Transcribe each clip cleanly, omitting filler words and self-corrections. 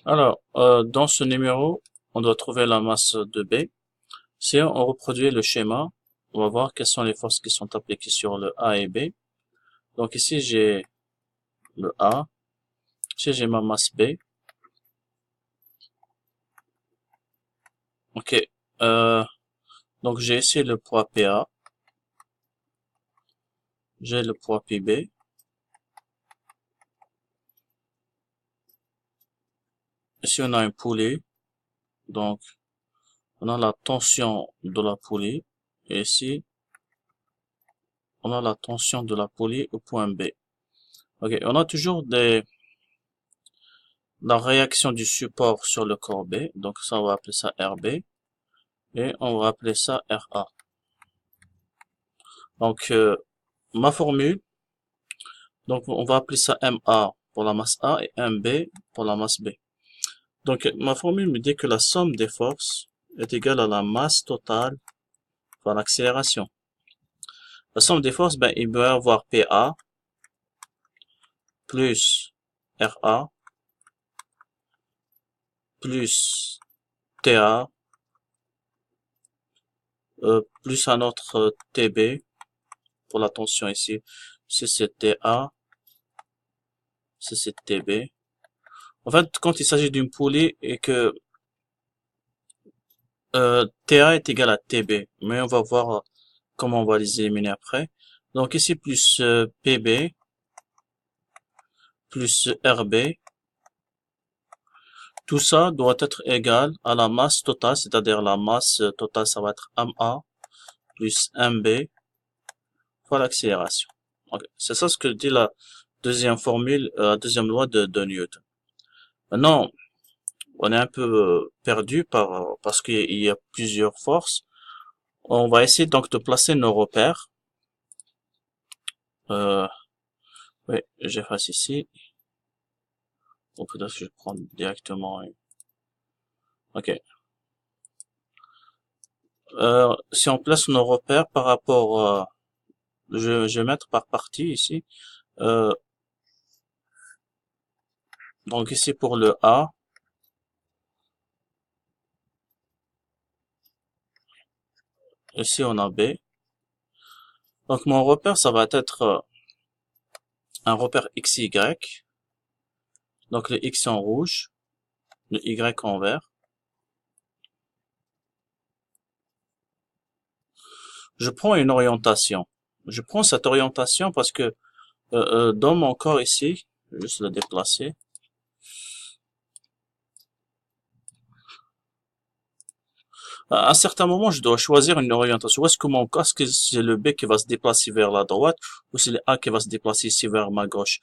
Alors, dans ce numéro, on doit trouver la masse de B. Si on reproduit le schéma, on va voir quelles sont les forces qui sont appliquées sur le A et B. Donc ici, j'ai le A. Ici, j'ai ma masse B. Ok. Euh, donc j'ai ici le poids PA. J'ai le poids PB. Ici, on a une poulie. Donc, on a la tension de la poulie. Et ici, on a la tension de la poulie au point B. Ok. On a toujours la réaction du support sur le corps B. Donc ça, on va appeler ça RB. Et on va appeler ça RA. Donc, ma formule, donc on va appeler ça MA pour la masse A et MB pour la masse B. Donc, ma formule me dit que la somme des forces est égale à la masse totale par l'accélération. La somme des forces, ben, il doit y avoir PA plus RA plus TA plus un autre TB pour la tension ici. C'est TA, c'est TB. En fait, quand il s'agit d'une poulie et que TA est égal à TB, mais on va voir comment on va les éliminer après. Donc ici, plus PB, plus RB, tout ça doit être égal à la masse totale, c'est-à-dire la masse totale, ça va être MA plus MB fois l'accélération. Okay. C'est ça ce que dit la deuxième formule, la deuxième loi de Newton. Maintenant, on est un peu perdu parce qu'il y a plusieurs forces. On va essayer donc de placer nos repères. Euh, oui, j'efface ici. Ou peut-être que je prends directement. Ok. Si on place nos repères par rapport, je vais mettre par partie ici. Euh, donc ici pour le A, ici on a B. Donc mon repère, ça va être un repère XY. Donc le X en rouge, le Y en vert. Je prends une orientation. Je prends cette orientation parce que dans mon corps ici, je vais juste le déplacer. À un certain moment, je dois choisir une orientation. Est-ce que mon corps, est-ce que c'est le B qui va se déplacer vers la droite ou c'est le A qui va se déplacer ici vers ma gauche?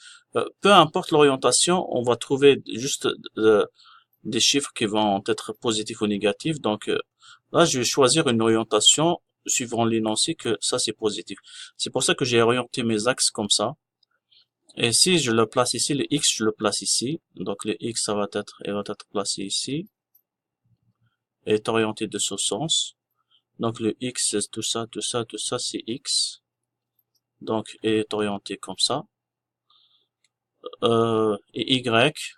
Peu importe l'orientation, on va trouver juste des chiffres qui vont être positifs ou négatifs. Donc là, je vais choisir une orientation suivant l'énoncé que ça c'est positif. C'est pour ça que j'ai orienté mes axes comme ça. Et si je le place ici, le X, je le place ici. Donc le X, il va être placé ici et est orienté de ce sens. Donc le X, tout ça, tout ça, tout ça, c'est X. Donc est orienté comme ça. Et Y,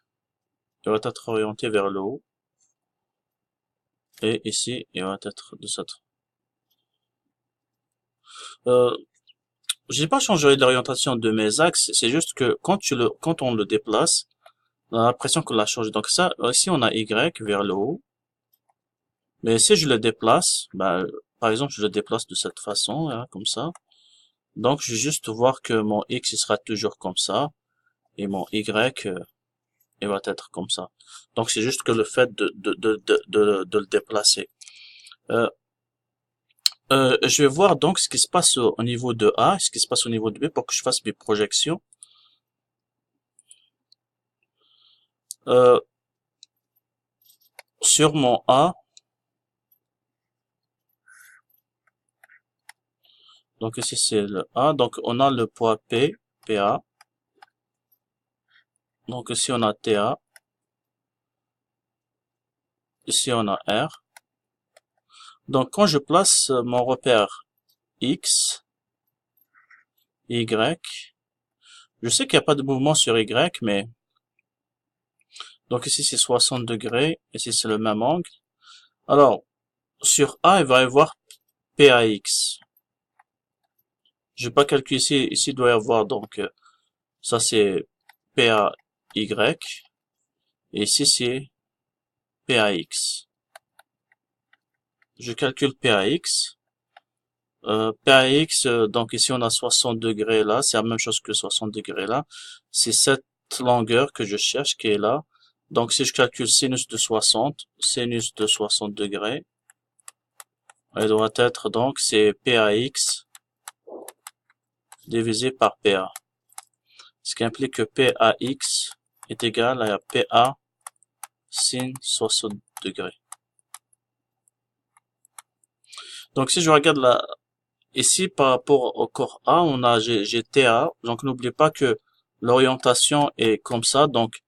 il va être orienté vers le haut. Et ici, il va être de cette. Euh, j'ai pas changé l'orientation de mes axes, c'est juste que quand on le déplace, on a l'impression qu'on l'a changé. Donc ça, ici on a Y vers le haut. Mais si je le déplace, bah, par exemple, je le déplace de cette façon, hein, comme ça. Donc, je vais juste voir que mon X il sera toujours comme ça, et mon Y, il va être comme ça. Donc, c'est juste que le fait de le déplacer. Euh, je vais voir donc ce qui se passe au niveau de A, ce qui se passe au niveau de B pour que je fasse mes projections. Euh, sur mon A, donc ici c'est le A, donc on a le poids P, PA. Donc ici on a TA, ici on a R. Donc quand je place mon repère X, Y, je sais qu'il n'y a pas de mouvement sur Y, mais Donc ici c'est 60 degrés, ici c'est le même angle. Alors, sur A, il va y avoir PAX. Je vais pas calculer ici, ici il doit y avoir donc, ça c'est PAY, et ici c'est PAX. Je calcule PAX. PAX, donc ici on a 60 degrés là, c'est la même chose que 60 degrés là. C'est cette longueur que je cherche qui est là. Donc si je calcule sinus de 60 degrés, elle doit être donc c'est PAX divisé par PA. Ce qui implique que PAX est égal à PA sin 60 degrés. Donc si je regarde là, ici par rapport au corps A, on a j'ai TA. Donc n'oubliez pas que l'orientation est comme ça. Donc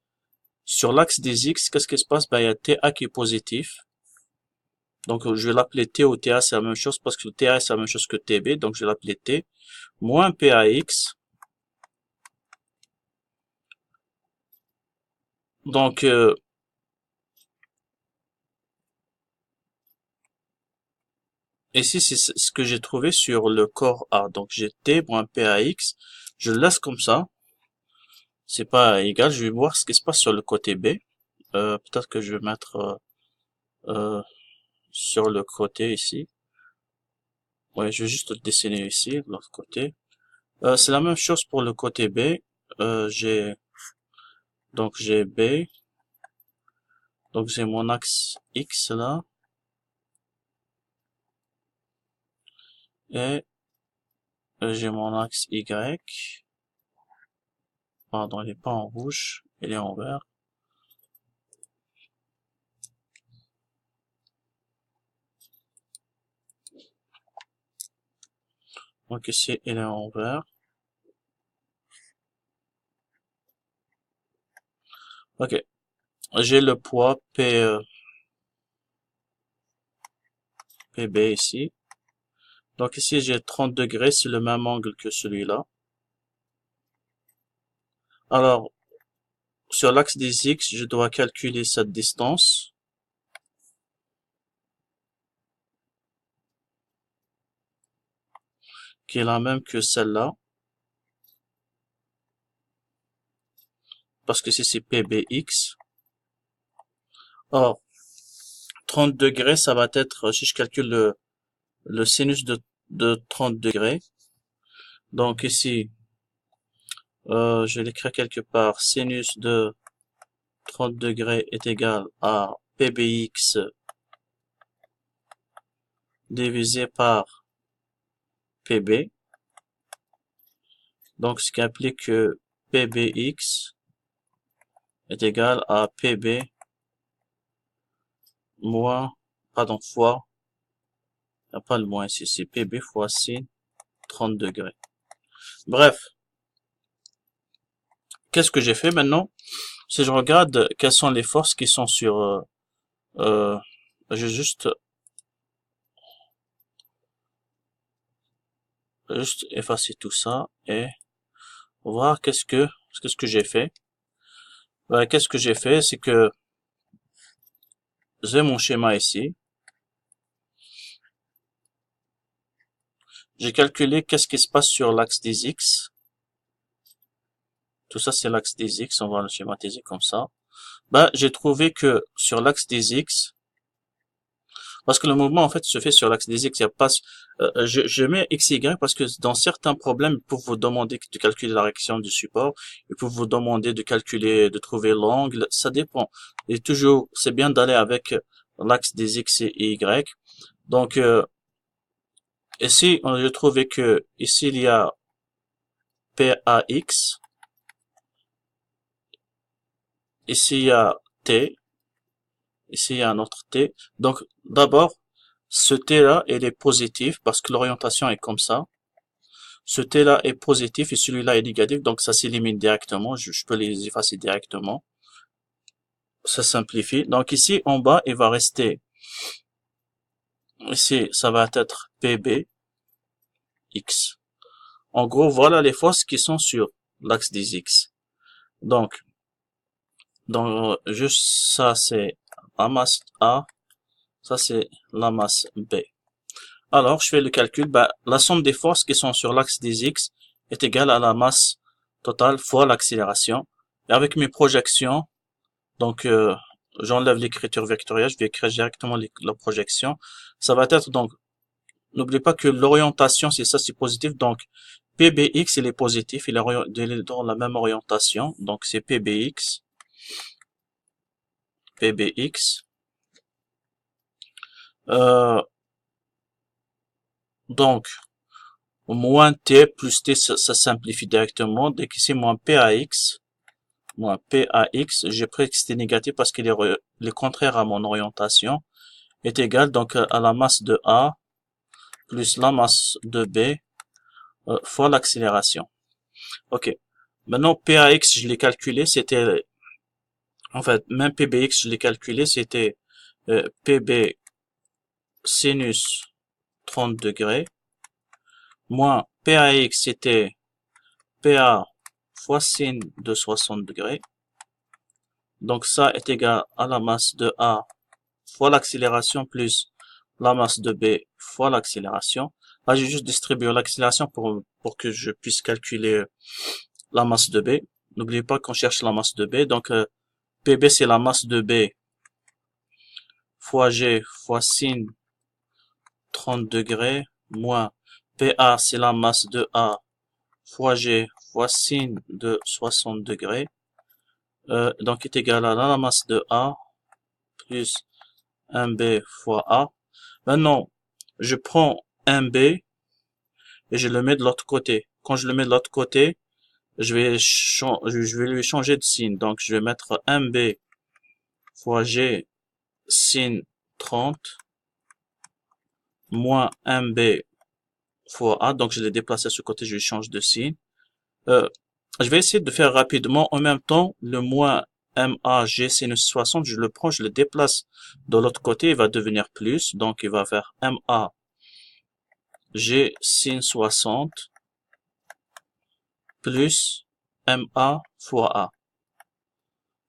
sur l'axe des X, qu'est-ce qui se passe? Ben, il y a TA qui est positif. Donc je vais l'appeler T ou TA, c'est la même chose parce que TA c'est la même chose que TB. Donc je vais l'appeler T. Moins PAX. Donc ici, c'est ce que j'ai trouvé sur le corps A. Donc, j'ai T moins PAX. Je le laisse comme ça. C'est pas égal. Je vais voir ce qui se passe sur le côté B. Peut-être que je vais mettre euh, sur le côté ici. Ouais, je vais juste le dessiner ici, de l'autre côté. C'est la même chose pour le côté B. J'ai j'ai B. Donc, j'ai mon axe X là. Et j'ai mon axe Y. Pardon, il n'est pas en rouge. Il est en vert. Donc ici, il est en vert. Ok. J'ai le poids PB ici. Donc ici, j'ai 30 degrés, c'est le même angle que celui-là. Alors, sur l'axe des X, je dois calculer cette distance, qui est la même que celle-là, parce que c'est PBX. Or, 30 degrés, ça va être, si je calcule le sinus de 30 degrés, donc ici, je l'écris quelque part, sinus de 30 degrés est égal à PBX divisé par PB. Donc, ce qui implique que PBX est égal à PB moins, pardon, fois, il n'y a pas le moins ici, c'est PB fois sin 30 degrés. Bref, qu'est-ce que j'ai fait maintenant? Si je regarde quelles sont les forces qui sont sur... euh, je vais juste effacer tout ça et voir qu'est-ce que j'ai fait. Qu'est-ce que j'ai fait, c'est que j'ai mon schéma ici. J'ai calculé qu'est-ce qui se passe sur l'axe des X. Tout ça, c'est l'axe des X. On va le schématiser comme ça. Ben, j'ai trouvé que sur l'axe des X, parce que le mouvement, en fait, se fait sur l'axe des X, il y a pas, je mets X, Y parce que dans certains problèmes, ils peuvent vous demander de calculer la réaction du support, ils peuvent vous demander de calculer, de trouver l'angle, ça dépend. Et toujours, c'est bien d'aller avec l'axe des X et Y. Donc, ici, j'ai trouvé que, ici, il y a PAX, ici, il y a T, ici, il y a un autre T. Donc, d'abord, ce T-là, il est positif parce que l'orientation est comme ça. Ce T-là est positif et celui-là est négatif, donc ça s'élimine directement. Je peux les effacer directement. Ça simplifie. Donc ici, en bas, il va rester, ici, ça va être PB, X. En gros, voilà les forces qui sont sur l'axe des X. Donc, Donc, juste ça, c'est la masse A, ça, c'est la masse B. Alors, je fais le calcul, la somme des forces qui sont sur l'axe des X est égale à la masse totale fois l'accélération. Et avec mes projections, donc, j'enlève l'écriture vectorielle, je vais écrire directement la projection. Ça va être donc, n'oubliez pas que l'orientation, c'est ça, c'est positif. Donc, PBX, il est positif, il est dans la même orientation. Donc, c'est PBX. Donc, moins T plus T, ça simplifie directement. Donc, ici, moins PAX. Moins PAX, j'ai pris que c'était négatif parce qu'il est contraire à mon orientation. Est égal donc à la masse de A plus la masse de B fois l'accélération. Ok. Maintenant, PAX, je l'ai calculé, c'était, en fait, même PBX, je l'ai calculé, c'était PB sinus 30 degrés, moins PAX, c'était PA fois sin de 60 degrés. Donc, ça est égal à la masse de A fois l'accélération plus la masse de B fois l'accélération. Là, j'ai juste distribué l'accélération pour que je puisse calculer la masse de B. N'oubliez pas qu'on cherche la masse de B. Donc, PB, c'est la masse de B fois G fois sin 30 degrés moins PA, c'est la masse de A fois G fois sin de 60 degrés. Donc, est égal à la masse de A plus 1B fois A. Maintenant, je prends 1B et je le mets de l'autre côté. Quand je le mets de l'autre côté, je vais lui changer de signe. Donc, je vais mettre 1B fois G sin 30 moins 1B fois A. Donc, je l'ai déplacé à ce côté, je change de signe. Je vais essayer de faire rapidement. En même temps, le moins MAG sinus 60, je le prends, je le déplace de l'autre côté, il va devenir plus. Donc, il va faire MA G sin 60 plus MA fois A.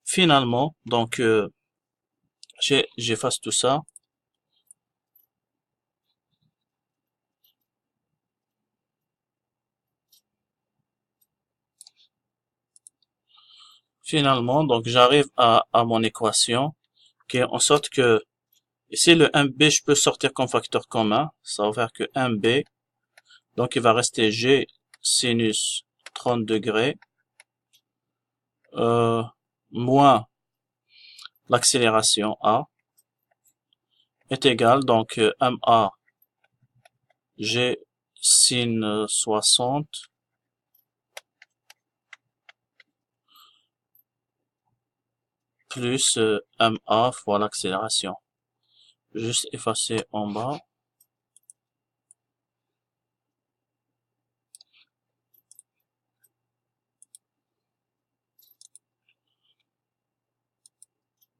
Finalement, donc, j'efface tout ça. Finalement, donc, j'arrive à mon équation qui est en sorte que ici, le 1B, je peux sortir comme facteur commun. Ça va faire que 1B, donc il va rester G sinus 30 degrés moins l'accélération A est égal, donc MA G sin 60 plus MA fois l'accélération. Juste effacer en bas.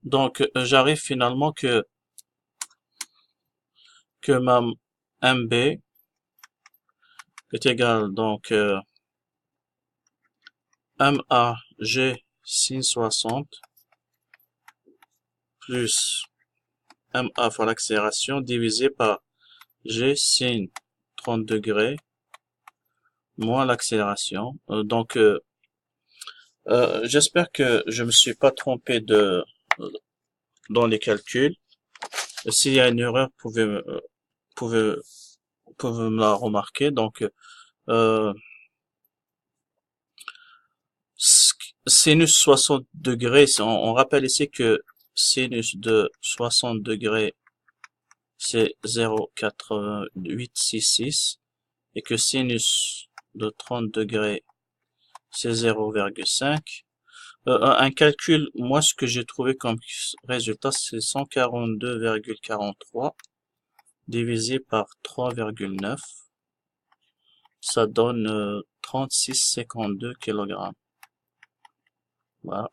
Donc, j'arrive finalement que ma MB est égal, donc, MAG sin 60 plus MA fois l'accélération divisé par G sin 30 degrés moins l'accélération. Donc, j'espère que je me suis pas trompé dans les calculs. S'il y a une erreur, pouvez, pouvez me la remarquer. Donc, sinus 60 degrés, on rappelle ici que sinus de 60 degrés, c'est 0,8866 et que sinus de 30 degrés, c'est 0,5. Un calcul, moi, ce que j'ai trouvé comme résultat, c'est 142,43 divisé par 3,9. Ça donne 36,52 kg. Voilà.